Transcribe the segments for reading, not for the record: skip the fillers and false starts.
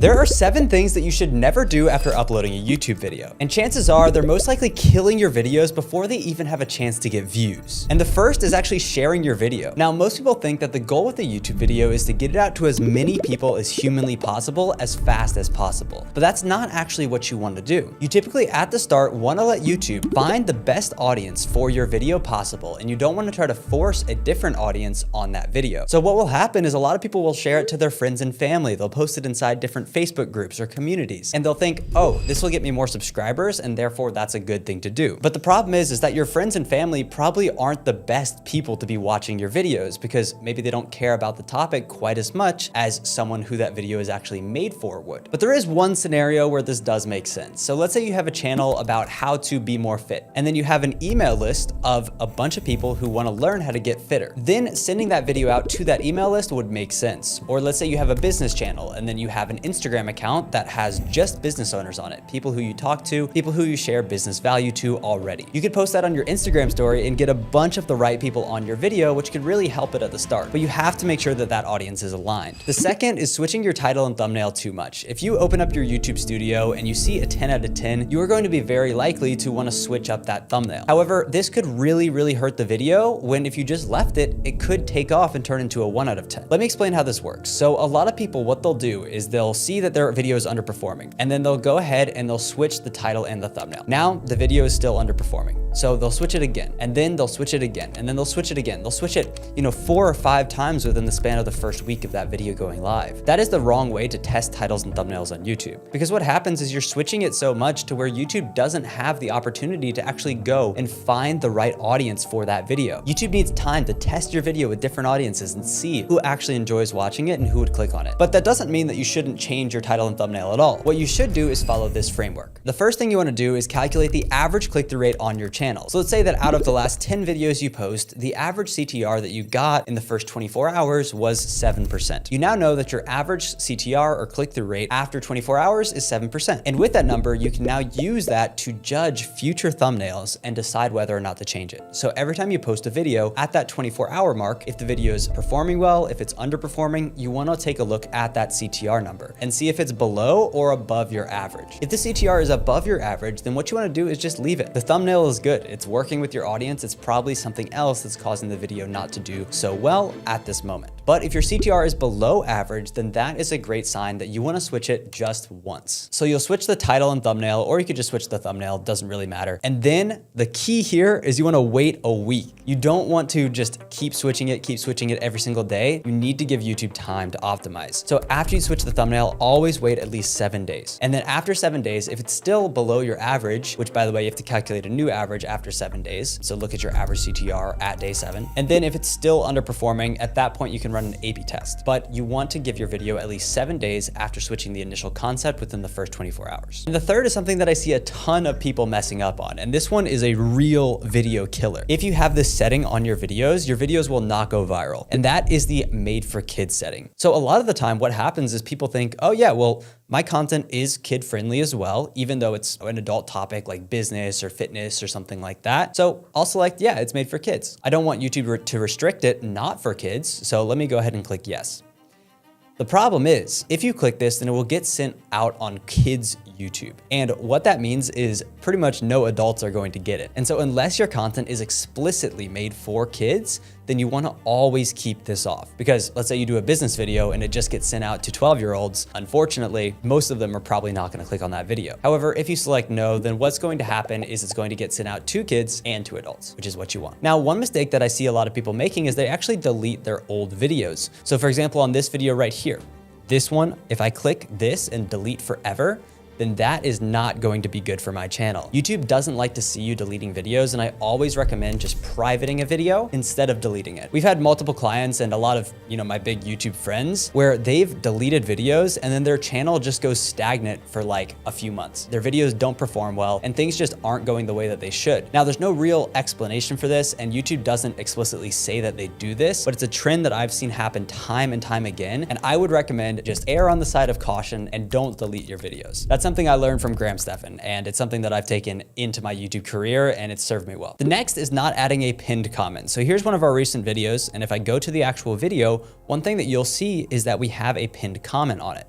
There are 7 things that you should never do after uploading a YouTube video. And chances are they're most likely killing your videos before they even have a chance to get views. And the first is actually sharing your video. Now, most people think that the goal with a YouTube video is to get it out to as many people as humanly possible as fast as possible. But that's not actually what you want to do. You typically at the start want to let YouTube find the best audience for your video possible, and you don't want to try to force a different audience on that video. So what will happen is a lot of people will share it to their friends and family. They'll post it inside different Facebook groups or communities, and they'll think, oh, this will get me more subscribers, and therefore that's a good thing to do. But the problem is that your friends and family probably aren't the best people to be watching your videos, because maybe they don't care about the topic quite as much as someone who that video is actually made for would. But there is one scenario where this does make sense. So let's say you have a channel about how to be more fit, and then you have an email list of a bunch of people who want to learn how to get fitter. Then sending that video out to that email list would make sense. Or let's say you have a business channel, and then you have an Instagram account that has just business owners on it, people who you talk to, people who you share business value to already. You could post that on your Instagram story and get a bunch of the right people on your video, which could really help it at the start. But you have to make sure that that audience is aligned. The second is switching your title and thumbnail too much. If you open up your YouTube studio and you see a 10 out of 10, you are going to be very likely to want to switch up that thumbnail. However, this could really hurt the video when if you just left it, it could take off and turn into a 1 out of 10. Let me explain how this works. So a lot of people, what they'll do is they'll see that their video is underperforming, and then they'll go ahead and they'll switch the title and the thumbnail. Now the video is still underperforming. So they'll switch it again, and then they'll switch it again, and then they'll switch it again. They'll switch it, 4 or 5 times within the span of the first week of that video going live. That is the wrong way to test titles and thumbnails on YouTube. Because what happens is you're switching it so much to where YouTube doesn't have the opportunity to actually go and find the right audience for that video. YouTube needs time to test your video with different audiences and see who actually enjoys watching it and who would click on it. But that doesn't mean that you shouldn't change your title and thumbnail at all. What you should do is follow this framework. The first thing you want to do is calculate the average click-through rate on your channel. So let's say that out of the last 10 videos you post, the average CTR that you got in the first 24 hours was 7%. You now know that your average CTR or click-through rate after 24 hours is 7%. And with that number, you can now use that to judge future thumbnails and decide whether or not to change it. So every time you post a video at that 24-hour mark, if the video is performing well, if it's underperforming, you want to take a look at that CTR number and see if it's below or above your average. If the CTR is above your average, then what you want to do is just leave it. The thumbnail is good. It's working with your audience. It's probably something else that's causing the video not to do so well at this moment. But if your CTR is below average, then that is a great sign that you want to switch it just once. So you'll switch the title and thumbnail, or you could just switch the thumbnail, doesn't really matter. And then the key here is you want to wait a week. You don't want to just keep switching it every single day. You need to give YouTube time to optimize. So after you switch the thumbnail, always wait at least 7 days. And then after 7 days, if it's still below your average, which by the way, you have to calculate a new average after 7 days. So look at your average CTR at day 7. And then if it's still underperforming, at that point, you can run an A/B test. But you want to give your video at least 7 days after switching the initial concept within the first 24 hours. And the third is something that I see a ton of people messing up on. And this one is a real video killer. If you have this setting on your videos will not go viral. And that is the made for kids setting. So a lot of the time what happens is people think, oh yeah, well, my content is kid friendly as well, even though it's an adult topic like business or fitness or something like that. So I'll select, yeah, it's made for kids. I don't want YouTube to restrict it not for kids. So let me go ahead and click yes. The problem is, if you click this, then it will get sent out on kids' YouTube. And what that means is pretty much no adults are going to get it. And so unless your content is explicitly made for kids, then you want to always keep this off. Because let's say you do a business video and it just gets sent out to 12-year-olds. Unfortunately, most of them are probably not going to click on that video. However, if you select no, then what's going to happen is it's going to get sent out to kids and to adults, which is what you want. Now, one mistake that I see a lot of people making is they actually delete their old videos. So for example, on this video right here, this one, if I click this and delete forever, then that is not going to be good for my channel. YouTube doesn't like to see you deleting videos, and I always recommend just privating a video instead of deleting it. We've had multiple clients and a lot of, my big YouTube friends where they've deleted videos and then their channel just goes stagnant for like a few months. Their videos don't perform well and things just aren't going the way that they should. Now, there's no real explanation for this, and YouTube doesn't explicitly say that they do this, but it's a trend that I've seen happen time and time again. And I would recommend just err on the side of caution and don't delete your videos. That's something I learned from Graham Stephan, and it's something that I've taken into my YouTube career, and it's served me well. The next is not adding a pinned comment. So here's one of our recent videos, and if I go to the actual video, one thing that you'll see is that we have a pinned comment on it.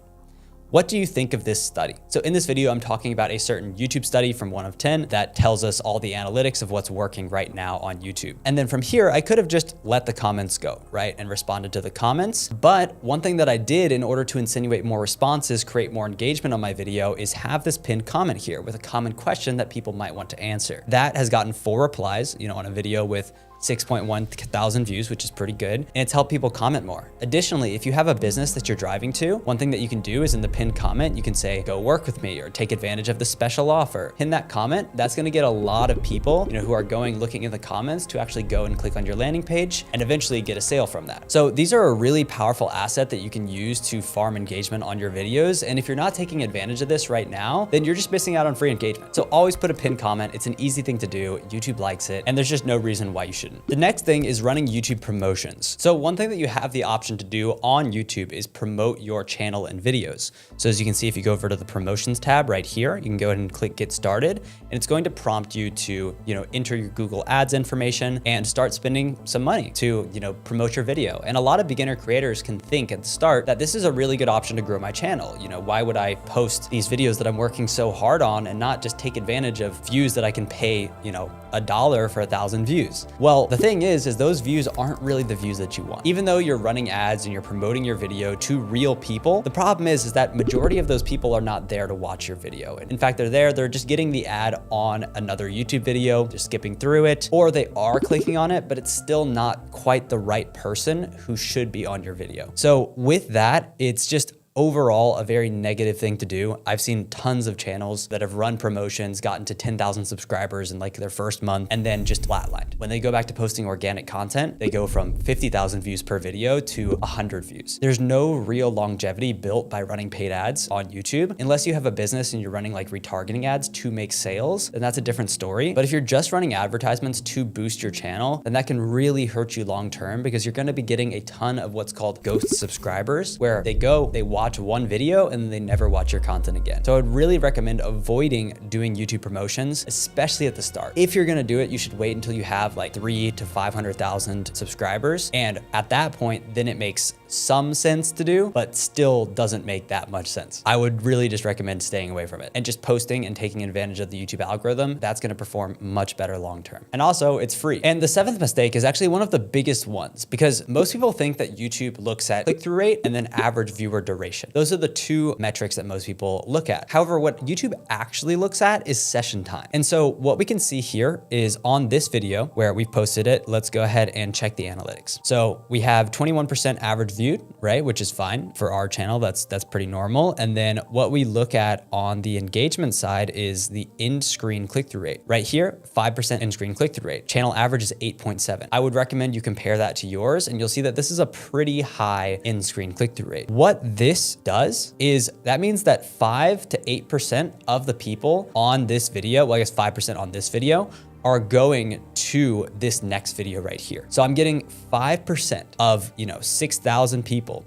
What do you think of this study? So in this video, I'm talking about a certain YouTube study from 1 of 10 that tells us all the analytics of what's working right now on YouTube. And then from here, I could have just let the comments go, right? And responded to the comments. But one thing that I did in order to insinuate more responses, create more engagement on my video, is have this pinned comment here with a common question that people might want to answer. That has gotten 4 replies, on a video with 6.1 thousand views, which is pretty good. And it's helped people comment more. Additionally, if you have a business that you're driving to, one thing that you can do is in the pinned comment, you can say, go work with me or take advantage of the special offer. Pin that comment. That's going to get a lot of people, who are looking in the comments to actually go and click on your landing page and eventually get a sale from that. So these are a really powerful asset that you can use to farm engagement on your videos. And if you're not taking advantage of this right now, then you're just missing out on free engagement. So always put a pinned comment. It's an easy thing to do. YouTube likes it. And there's just no reason why you shouldn't. The next thing is running YouTube promotions. So one thing that you have the option to do on YouTube is promote your channel and videos. So as you can see, if you go over to the promotions tab right here, you can go ahead and click get started, and it's going to prompt you to, enter your Google Ads information and start spending some money to, promote your video. And a lot of beginner creators can think at the start that this is a really good option to grow my channel. Why would I post these videos that I'm working so hard on and not just take advantage of views that I can pay, $1 for 1,000 views? Well, the thing is those views aren't really the views that you want. Even though you're running ads and you're promoting your video to real people, the problem is that majority of those people are not there to watch your video. In fact, they're just getting the ad on another YouTube video, just skipping through it, or they are clicking on it, but it's still not quite the right person who should be on your video. So with that, it's just overall a very negative thing to do. I've seen tons of channels that have run promotions, gotten to 10,000 subscribers in their first month, and then just flatlined. When they go back to posting organic content, they go from 50,000 views per video to 100 views. There's no real longevity built by running paid ads on YouTube. Unless you have a business and you're running retargeting ads to make sales, then that's a different story. But if you're just running advertisements to boost your channel, then that can really hurt you long-term, because you're gonna be getting a ton of what's called ghost subscribers, where they watch one video and then they never watch your content again. So I would really recommend avoiding doing YouTube promotions, especially at the start. If you're gonna do it, you should wait until you have 300,000 to 500,000 subscribers. And at that point, then it makes some sense to do, but still doesn't make that much sense. I would really just recommend staying away from it and just posting and taking advantage of the YouTube algorithm. That's gonna perform much better long-term. And also it's free. And the 7th mistake is actually one of the biggest ones, because most people think that YouTube looks at click-through rate and then average viewer duration. Those are the 2 metrics that most people look at. However, what YouTube actually looks at is session time. And so what we can see here is on this video where we've posted it, let's go ahead and check the analytics. So we have 21% average viewed, right? Which is fine for our channel. That's pretty normal. And then what we look at on the engagement side is the in-screen click-through rate. Right here, 5% in-screen click-through rate. Channel average is 8.7. I would recommend you compare that to yours, and you'll see that this is a pretty high in-screen click-through rate. What this does is that means that 5 to 8% of the people on this video, well, I guess 5% on this video, are going to this next video right here. So I'm getting 5% of, 6,000 people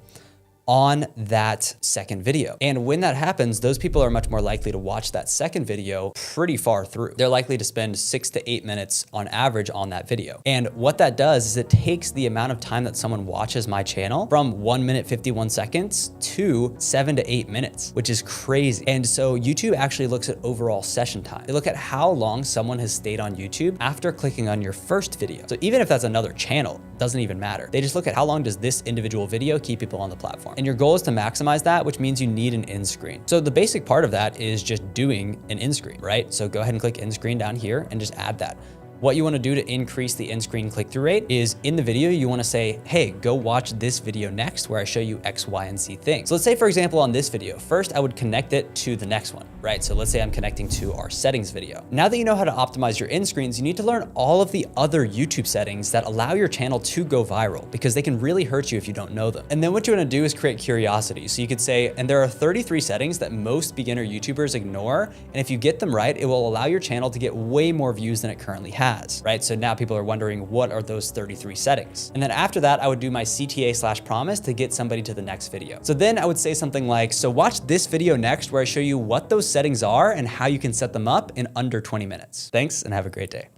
on that second video. And when that happens, those people are much more likely to watch that second video pretty far through. They're likely to spend 6 to 8 minutes on average on that video. And what that does is it takes the amount of time that someone watches my channel from 1 minute 51 seconds to 7 to 8 minutes, which is crazy. And so YouTube actually looks at overall session time. They look at how long someone has stayed on YouTube after clicking on your first video. So even if that's another channel, it doesn't even matter. They just look at how long does this individual video keep people on the platform. And your goal is to maximize that, which means you need an end screen. So the basic part of that is just doing an end screen, right? So go ahead and click end screen down here and just add that. What you want to do to increase the in-screen click-through rate is in the video, you want to say, hey, go watch this video next where I show you X, Y, and Z things. So let's say, for example, on this video, first I would connect it to the next one, right? So let's say I'm connecting to our settings video. Now that you know how to optimize your end screens, you need to learn all of the other YouTube settings that allow your channel to go viral, because they can really hurt you if you don't know them. And then what you want to do is create curiosity. So you could say, and there are 33 settings that most beginner YouTubers ignore. And if you get them right, it will allow your channel to get way more views than it currently has, right? So now people are wondering, what are those 33 settings? And then after that, I would do my CTA/promise to get somebody to the next video. So then I would say something like, so watch this video next where I show you what those settings are and how you can set them up in under 20 minutes. Thanks and have a great day.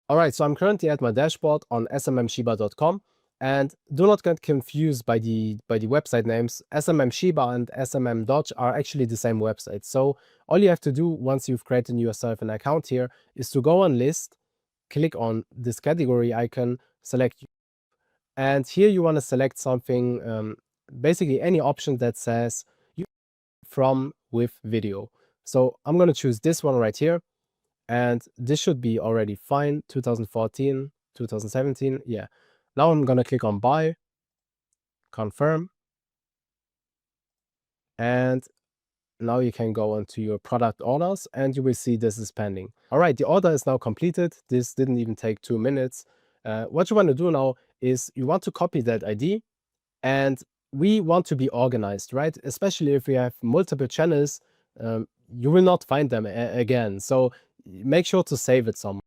All right, so I'm currently at my dashboard on smmshiba.com. And do not get confused by the website names. SMM Shiba and SMM Dodge are actually the same website. So all you have to do once you've created yourself an account here is to go on list, click on this category icon, select, and here you want to select something, basically any option that says from with video. So I'm going to choose this one right here, and this should be already fine. 2014, 2017, yeah. Now I'm going to click on buy, confirm, and now you can go onto your product orders and you will see this is pending. All right, the order is now completed. This didn't even take 2 minutes. What you want to do now is you want to copy that ID, and we want to be organized, right? Especially if we have multiple channels, you will not find them again. So make sure to save it somewhere.